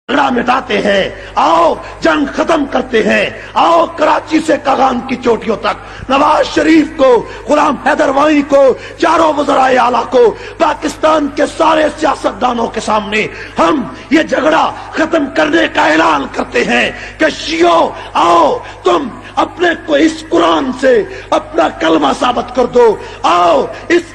جھگڑا مٹاتے ہیں، آؤ جنگ ختم کرتے ہیں، آؤ کراچی سے کاغان کی چوٹیوں تک نواز شریف کو، غلام حیدر وانی کو، چاروں وزرائے اعلیٰ کو، پاکستان کے سارے سیاستدانوں کے سامنے ہم یہ جھگڑا ختم کرنے کا اعلان کرتے ہیں کہ شیعو آؤ تم اپنے کو اس قرآن سے اپنا کلمہ ثابت کر دو، آؤ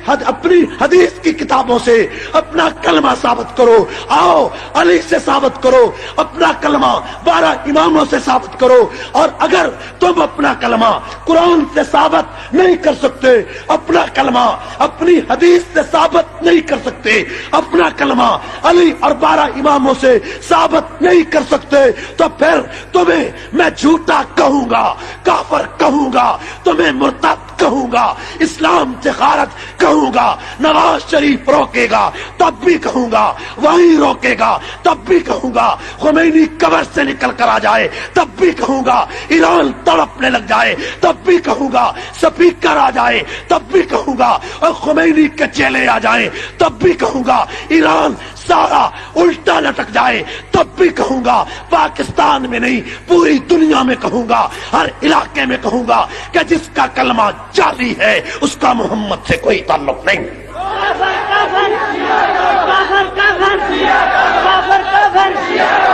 اپنی حدیث کی کتابوں سے اپنا کلمہ ثابت کرو، آؤ علی سے ثابت کرو اپنا کلمہ، 12 اماموں سے ثابت کرو، اور اگر تم اپنا کلمہ قرآن سے ثابت نہیں کر سکتے، اپنا کلمہ اپنی حدیث سے ثابت نہیں کر سکتے، اپنا کلمہ علی اور 12 اماموں سے ثابت نہیں کر سکتے، تو پھر تمہیں میں جھوٹا کہوں گا، کافر کہوں گا، تمہیں مرتد کہوں گا، اسلام سے خارج کہوں گا، نواز شریف روکے گا تب بھی کہوں گا، وہی روکے گا تب بھی کہوں گا، خمینی قبر سے نکل کر آ جائے تب بھی کہوں گا، ایران تڑپنے لگ جائے تب بھی کہوں گا، سپیکر آ جائے تب بھی کہوں گا، اور خمینی کے چیلے آ جائیں تب بھی کہوں گا، ایران سارا الٹا لٹک جائے تب بھی کہوں گا، پاکستان میں نہیں پوری دنیا میں کہوں گا، ہر علاقے میں کہوں گا کہ جس کا کلمہ جعلی ہے اس کا محمد سے کوئی تعلق نہیں۔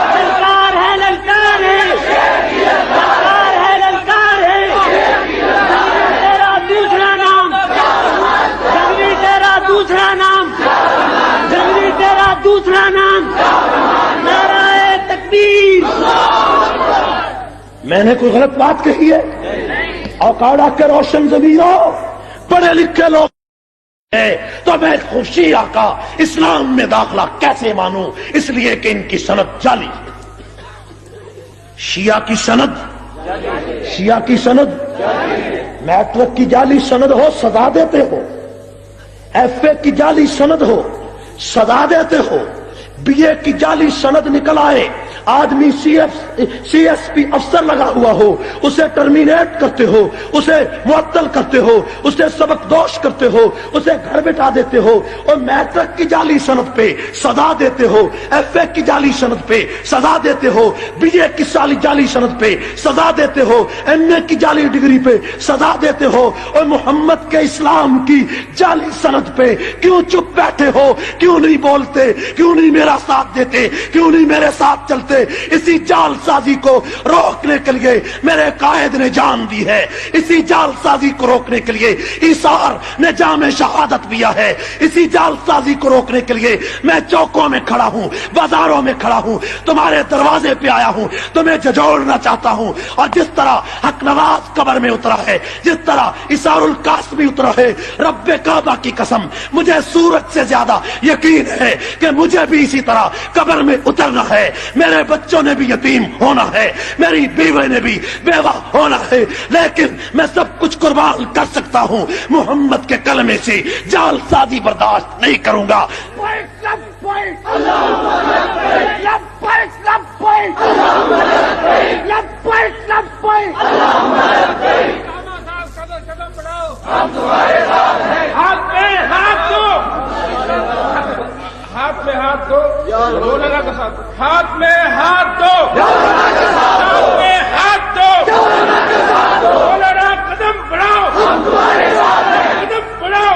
للکار ہے، للکار ہے، للکار ہے، للکار ہے، تیرا دوسرا نام جنگلی، تیرا دوسرا نام جنگلی، تیرا دوسرا نام نعرہ تکبیر۔ میں نے کوئی غلط بات کہی ہے؟ اوقاڑا کے روشن زمینوں پڑھے لکھے لوگ ہے تو میں شیعہ کا اسلام میں داخلہ کیسے مانوں؟ اس لیے کہ ان کی سند جعلی ہے۔ شیعہ کی سند میٹرک کی جعلی سند ہو سزا دیتے ہو، ایف اے کی جعلی سند ہو سزا دیتے ہو، بی اے کی جعلی سند نکل آئے، آدمی سی ایس پی افسر لگا ہوا ہو، اسے ٹرمینیٹ کرتے ہو، اسے معطل کرتے ہو، اسے سبق دوش کرتے ہو، اسے گھر بٹھا دیتے ہو، اور میٹرک کی جعلی سند پہ سزا دیتے ہو، ایف اے کی جعلی سند پہ سزا دیتے ہو، بی اے کی جعلی سند پہ سزا دیتے ہو، ایم اے کی جعلی ڈگری پہ سزا دیتے ہو، اور محمد کے اسلام کی جعلی سند پہ کیوں چپ بیٹھے ہو؟ کیوں نہیں بولتے؟ کیوں نہیں میرا ساتھ دیتے؟ کیوں نہیں میرے ساتھ چلتے؟ اسی جال سازی کو روکنے کے لیے میرے قائد نے جان دی ہے، اسی جال سازی کو روکنے کے لیے ایثار نے جام شہادت دیا ہے، اسی جال سازی کو روکنے کے لیے میں چوکوں میں کھڑا ہوں، بازاروں میں کھڑا ہوں، تمہارے دروازے پہ آیا ہوں، تمہیں جھجھوڑنا چاہتا ہوں، اور جس طرح حق نواز قبر میں اترا ہے، جس طرح اسار القاسمی اترا ہے، رب کعبہ کی قسم مجھے سورج سے زیادہ یقین ہے کہ مجھے بھی اسی طرح قبر میں اترنا ہے، میرے بچوں نے بھی یتیم ہونا ہے، میری بیوی نے بھی بیوہ ہونا ہے، لیکن میں سب کچھ قربان کر سکتا ہوں، محمد کے کلمے سے جال سازی برداشت نہیں کروں گا۔ ہاتھ میں ہاتھ دو، مولانا کے ساتھ ہاتھ میں ہاتھ دو، ہاتھ میں ہاتھ دو، مولانا قدم بڑھاؤ، قدم بڑھاؤ،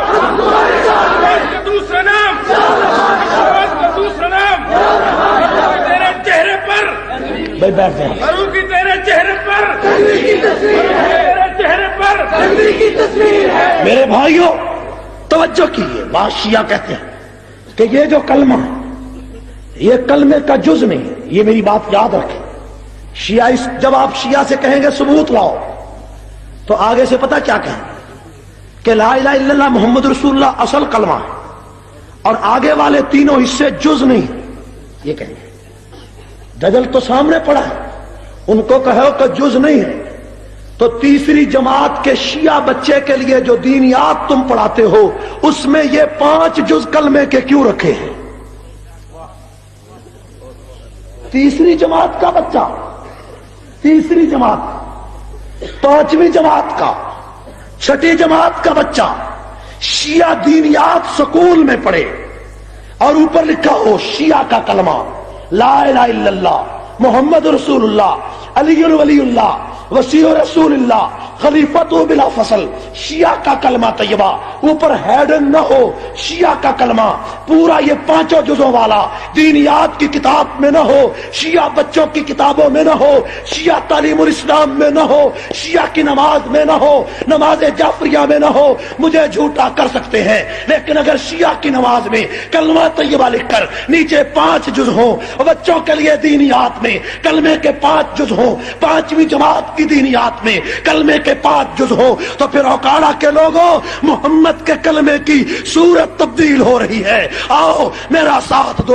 کا دوسرا نام، کا دوسرا نام تیرے چہرے پر، ضرور کی تیرے چہرے پر، تیرے چہرے پر تصویر ہے۔ میرے بھائیوں توجہ کیجیے، بات شیعہ کہتے ہیں کہ یہ جو کلمہ یہ کلمے کا جز نہیں، یہ میری بات یاد رکھیں۔ شیعہ جب آپ شیعہ سے کہیں گے ثبوت لاؤ تو آگے سے پتہ کیا کہیں کہ لا الہ الا اللہ محمد رسول اللہ اصل کلمہ ہے، اور آگے والے تینوں حصے جز نہیں، یہ کہیں گے۔ دجل تو سامنے پڑا ہے، ان کو کہو کہ جز نہیں ہے، تو تیسری جماعت کے شیعہ بچے کے لیے جو دینیات تم پڑھاتے ہو اس میں یہ 5 جز کلمے کے کیوں رکھے ہیں؟ تیسری جماعت کا بچہ، تیسری جماعت، 5ویں جماعت کا، 6ٹھی جماعت کا بچہ شیعہ دینیات سکول میں پڑھے اور اوپر لکھا ہو شیعہ کا کلمہ، لا الہ الا اللہ محمد رسول اللہ علی ولی اللہ وسیع رسول اللہ خلیفۃ بلا فصل، شیعہ کا کلمہ طیبہ، اوپر ہیڈن نہ ہو شیعہ کا کلمہ، پورا یہ 5 جزوں والا دینیات کی کتاب میں نہ ہو، شیعہ بچوں کی کتابوں میں نہ ہو، شیعہ تعلیم الاسلام میں نہ ہو، شیعہ کی نماز میں نہ ہو، نماز جعفریہ میں نہ ہو۔ مجھے جھوٹا کر سکتے ہیں، لیکن اگر شیعہ کی نماز میں کلمہ طیبہ لکھ کر نیچے 5 جز ہوں، بچوں کے لیے دینیات میں کلمے کے 5 جز ہوں، 5ویں جماعت کی دینیات میں کلمے کے 5 جز ہو، تو پھر اوکاڑا کے لوگوں محمد کے کلمے کی صورت تبدیل ہو رہی ہے۔ آؤ میرا ساتھ دو۔